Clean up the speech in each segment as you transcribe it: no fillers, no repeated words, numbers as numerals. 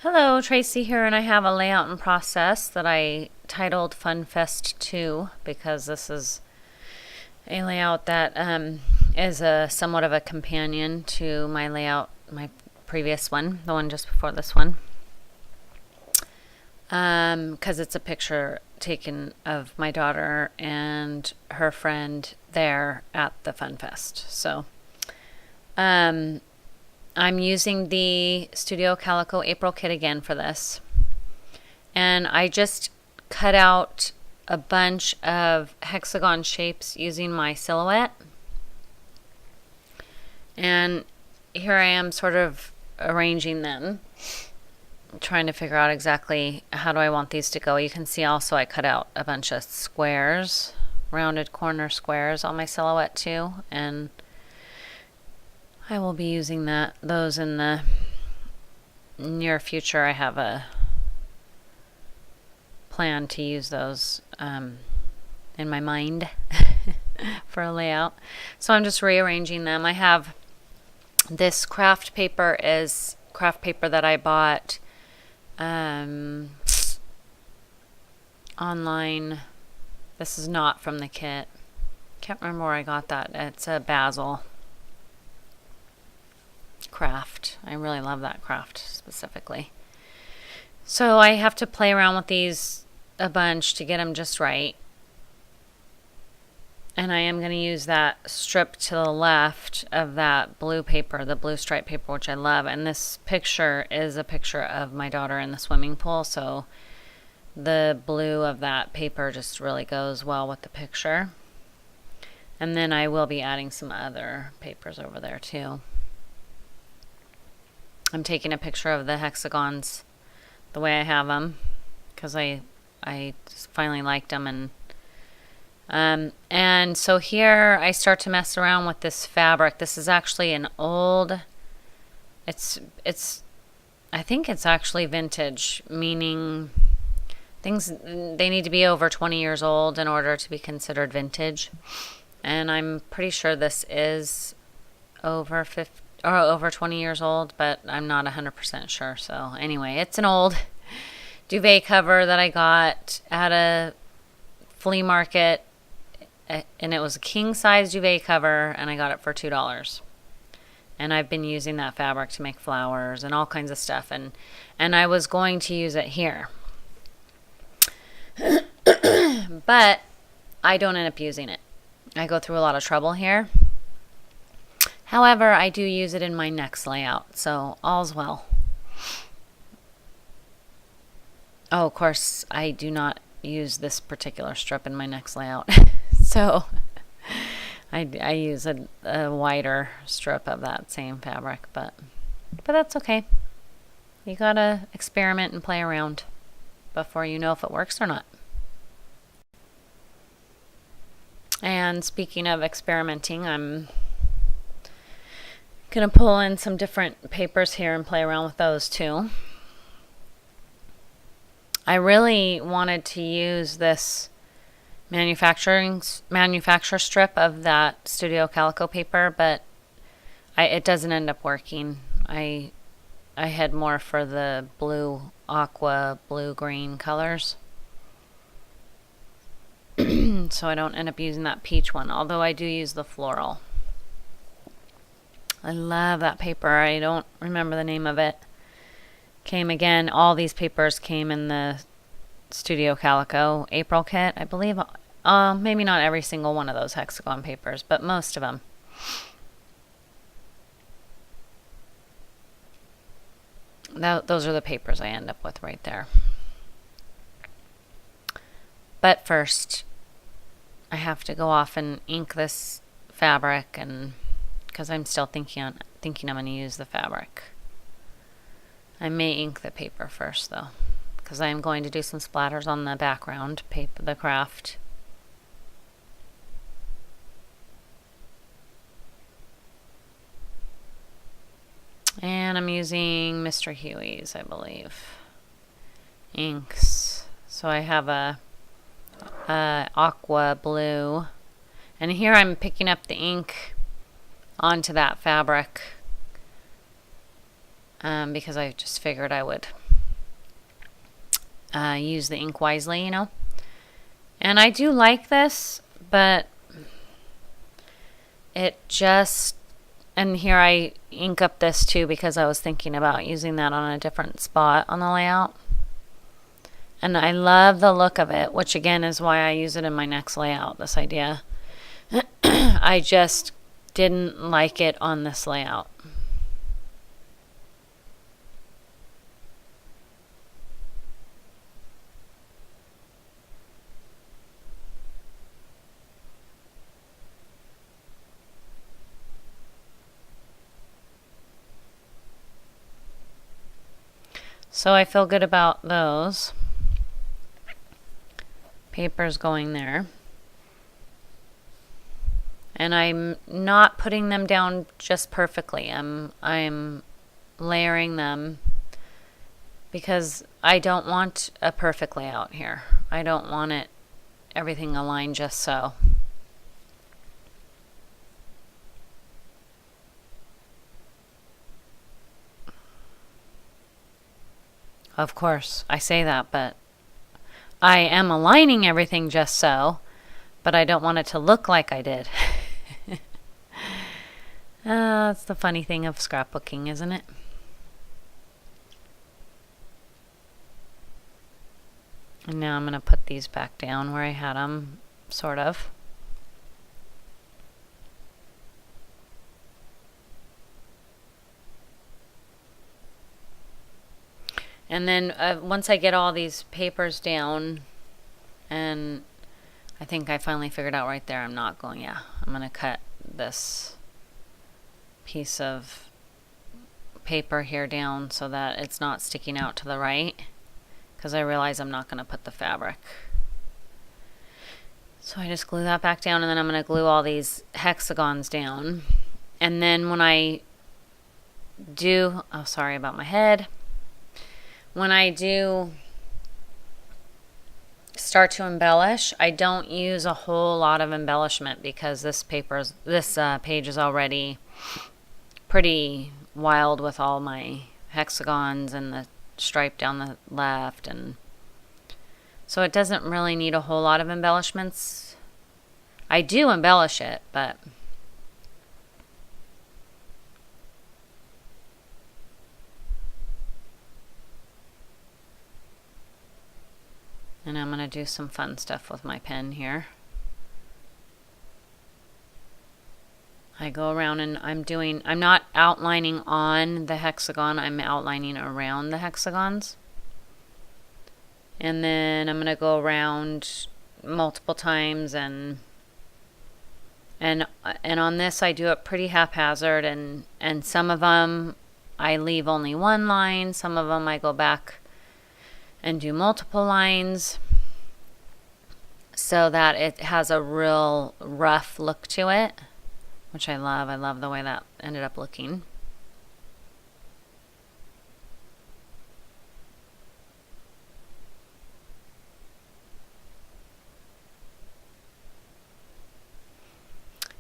Hello, Tracy here, and I have a layout in process that I titled Funfest 2 because this is a layout that is a somewhat of a companion to my layout, my previous one, the one just before this one, because it's a picture taken of my daughter and her friend there at the Funfest. So, I'm using the Studio Calico April Kit again for this. And I just cut out a bunch of hexagon shapes using my silhouette. And here I am sort of arranging them, trying to figure out exactly how do I want these to go. You can see also I cut out a bunch of squares, rounded corner squares on my silhouette too, and I will be using those in the near future. I have a plan to use those in my mind for a layout. So I'm just rearranging them. I have this craft paper that I bought online. This is not from the kit. Can't remember where I got that. It's a basil craft. I really love that craft specifically. So I have to play around with these a bunch to get them just right. And I am going to use that strip to the left of that blue paper, the blue stripe paper, which I love. And this picture is a picture of my daughter in the swimming pool. So the blue of that paper just really goes well with the picture. And then I will be adding some other papers over there too. I'm taking a picture of the hexagons the way I have them because I just finally liked them, and so here I start to mess around with this fabric. This is actually an old, it's I think it's actually vintage, meaning things, they need to be over 20 years old in order to be considered vintage, and I'm pretty sure this is over 50 or over 20 years old, but I'm not 100% sure. So anyway, it's an old duvet cover that I got at a flea market, and it was a king size duvet cover, and I got it for $2. And I've been using that fabric to make flowers and all kinds of stuff, and I was going to use it here, but I don't end up using it. I go through a lot of trouble here. However, I do use it in my next layout, so all's well. Oh, of course, I do not use this particular strip in my next layout. So I use a wider strip of that same fabric, but that's okay. You gotta experiment and play around before you know if it works or not. And speaking of experimenting, I'm gonna pull in some different papers here and play around with those too. I really wanted to use this manufacturer strip of that Studio Calico paper, but it doesn't end up working. I head more for the blue, aqua, blue-green colors. So I don't end up using that peach one, although I do use the floral. I love that paper. I don't remember the name of it. Came again, all these papers came in the Studio Calico April Kit, I believe. Maybe not every single one of those hexagon papers, but most of them. Those are the papers I end up with right there. But first, I have to go off and ink this fabric, and because I'm still thinking I'm going to use the fabric. I may ink the paper first though, because I am going to do some splatters on the background paper, the craft. And I'm using Mr. Huey's, I believe, inks. So I have a aqua blue, and here I'm picking up the ink onto that fabric because I just figured I would use the ink wisely, you know. And I do like this, but it just, and here I ink up this too because I was thinking about using that on a different spot on the layout. And I love the look of it, which again is why I use it in my next layout, this idea. I just didn't like it on this layout. So I feel good about those papers going there. And I'm not putting them down just perfectly. I'm layering them because I don't want a perfect layout here. I don't want it everything aligned just so. Of course, I say that, but I am aligning everything just so, but I don't want it to look like I did. That's the funny thing of scrapbooking, isn't it? And now I'm going to put these back down where I had them, sort of. And then once I get all these papers down, and I think I finally figured out right there, I'm going to cut this piece of paper here down so that it's not sticking out to the right, because I realize I'm not going to put the fabric. So I just glue that back down, and then I'm going to glue all these hexagons down. And then when I do, oh sorry about my head, when I do start to embellish, I don't use a whole lot of embellishment because this page is already pretty wild with all my hexagons and the stripe down the left, and so it doesn't really need a whole lot of embellishments. I do embellish it, but and I'm going to do some fun stuff with my pen here. I go around and I'm not outlining on the hexagon, I'm outlining around the hexagons. And then I'm going to go around multiple times, and on this I do it pretty haphazard, and some of them I leave only one line, some of them I go back and do multiple lines so that it has a real rough look to it, which I love. I love the way that ended up looking.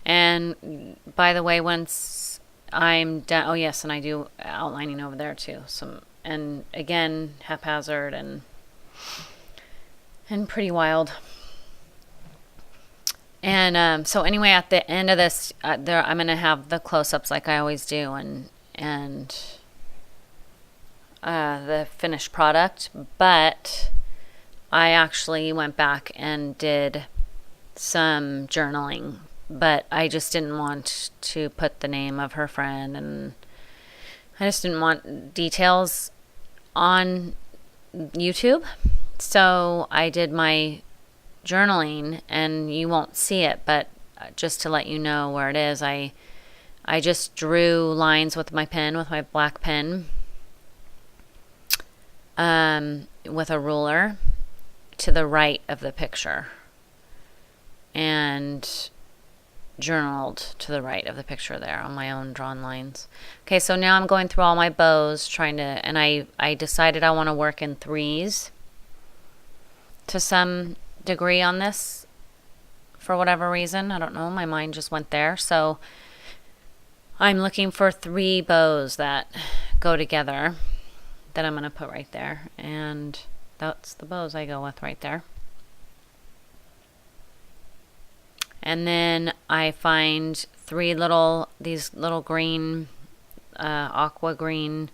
And by the way, once I'm done, oh yes, and I do outlining over there too. And again, haphazard and pretty wild. And so anyway, at the end of this, I'm going to have the close-ups like I always do, and the finished product. But I actually went back and did some journaling, but I just didn't want to put the name of her friend, and I just didn't want details on YouTube. So I did my journaling, and you won't see it, but just to let you know where it is, I just drew lines with my pen, with my black pen, with a ruler to the right of the picture, and journaled to the right of the picture there on my own drawn lines. Okay, so now I'm going through all my bows trying to, and I decided I want to work in threes to some degree on this for whatever reason. I don't know, my mind just went there. So I'm looking for 3 bows that go together that I'm going to put right there. And that's the bows I go with right there. And then I find these little green, aqua green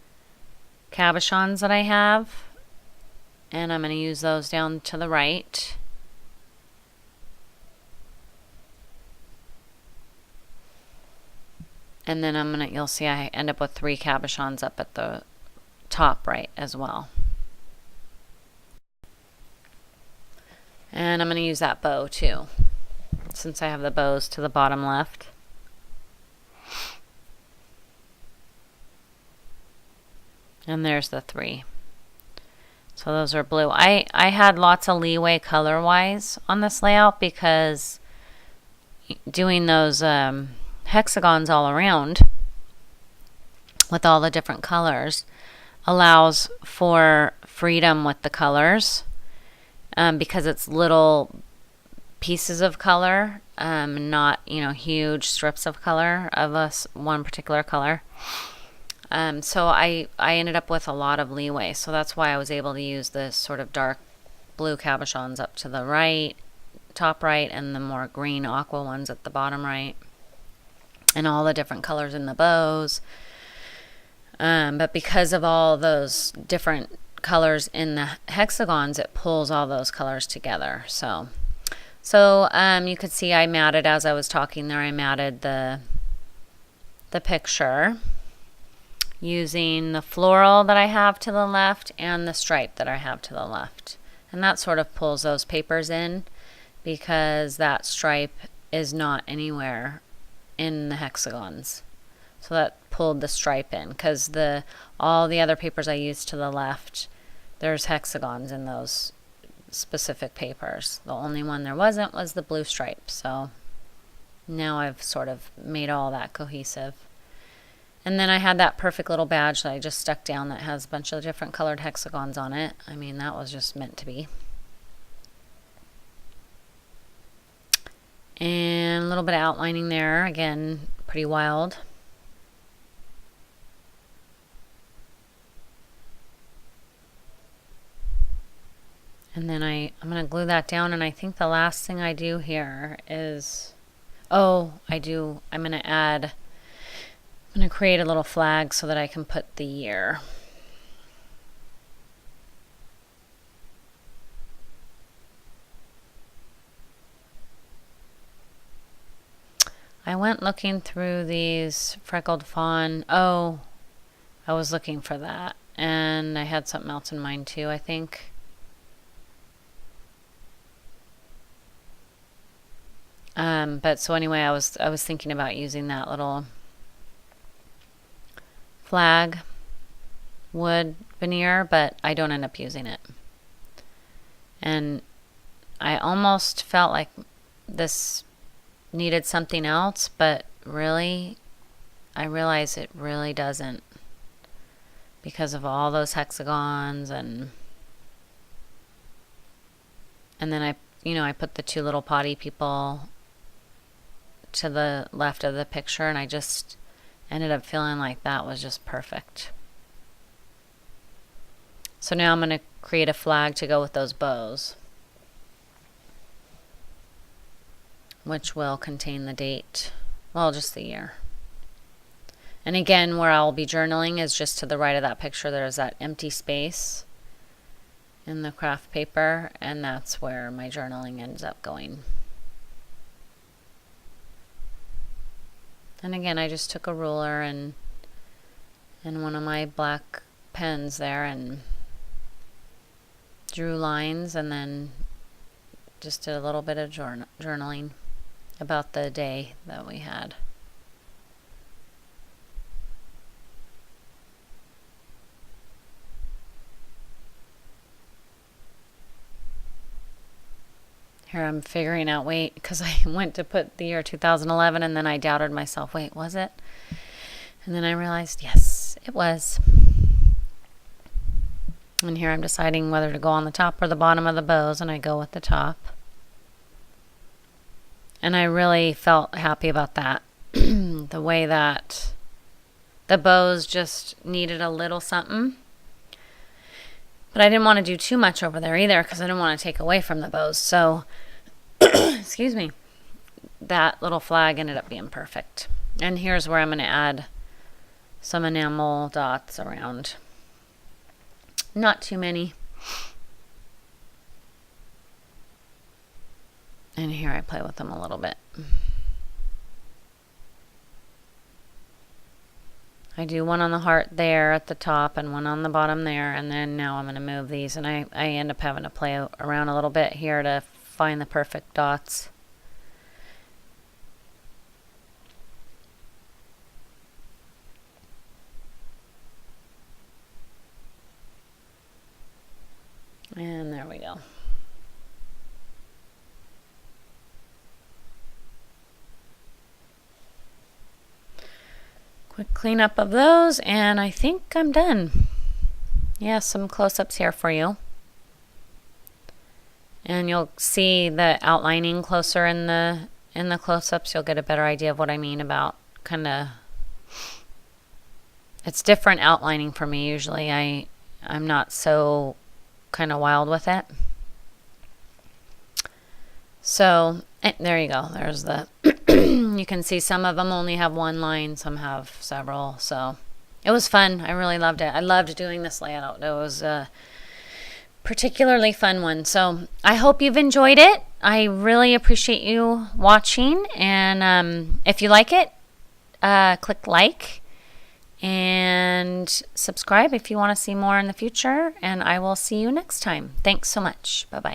cabochons that I have. And I'm going to use those down to the right. And then you'll see I end up with 3 cabochons up at the top right as well. And I'm going to use that bow too, since I have the bows to the bottom left. And there's the 3. So those are blue. I had lots of leeway color-wise on this layout because doing those hexagons all around with all the different colors allows for freedom with the colors, because it's little pieces of color, not huge strips of color of one particular color. So I ended up with a lot of leeway, so that's why I was able to use this sort of dark blue cabochons up to the right, top right, and the more green aqua ones at the bottom right, and all the different colors in the bows. But because of all those different colors in the hexagons, it pulls all those colors together. So you could see I matted, as I was talking there, I matted the picture using the floral that I have to the left and the stripe that I have to the left. And that sort of pulls those papers in, because that stripe is not anywhere in the hexagons. So that pulled the stripe in, because all the other papers I used to the left, there's hexagons in those specific papers. The only one there wasn't was the blue stripe. So now I've sort of made all that cohesive. And then I had that perfect little badge that I just stuck down that has a bunch of different colored hexagons on it. I mean, that was just meant to be. And a little bit of outlining there. Again, pretty wild. And then I'm going to glue that down, and I think the last thing I do here is, I'm going to create a little flag so that I can put the year. I went looking through these freckled fawn. Oh, I was looking for that. And I had something else in mind too, I think. But so anyway, I was thinking about using that little flag wood veneer, but I don't end up using it. And I almost felt like this needed something else, but really, I realize it really doesn't, because of all those hexagons, and then I put the 2 little potty people to the left of the picture, and I just ended up feeling like that was just perfect. So now I'm going to create a flag to go with those bows, which will contain the date, well, just the year. And again, where I'll be journaling is just to the right of that picture. There's that empty space in the craft paper, and that's where my journaling ends up going. And again, I just took a ruler and one of my black pens there and drew lines, and then just did a little bit of journaling about the day that we had. Here I'm figuring out, wait, because I went to put the year 2011 and then I doubted myself. Wait, was it? And then I realized, yes, it was. And here I'm deciding whether to go on the top or the bottom of the bows, and I go with the top. And I really felt happy about that. The way that the bows just needed a little something. But I didn't want to do too much over there either because I didn't want to take away from the bows. So, excuse me, that little flag ended up being perfect. And here's where I'm going to add some enamel dots around. Not too many. And here I play with them a little bit. I do one on the heart there at the top and one on the bottom there, and then now I'm going to move these, and I end up having to play around a little bit here to find the perfect dots. And there we go. Quick cleanup of those, and I think I'm done. Yeah, some close-ups here for you. And you'll see the outlining closer in the close-ups. You'll get a better idea of what I mean about kind of... It's different outlining for me usually. I'm not so kind of wild with it. So there you go. There's the you can see some of them only have one line, some have several. So it was fun. I really loved it. I loved doing this layout. It was a particularly fun one. So I hope you've enjoyed it. I really appreciate you watching. And if you like it, click like and subscribe if you want to see more in the future. And I will see you next time. Thanks so much. Bye-bye.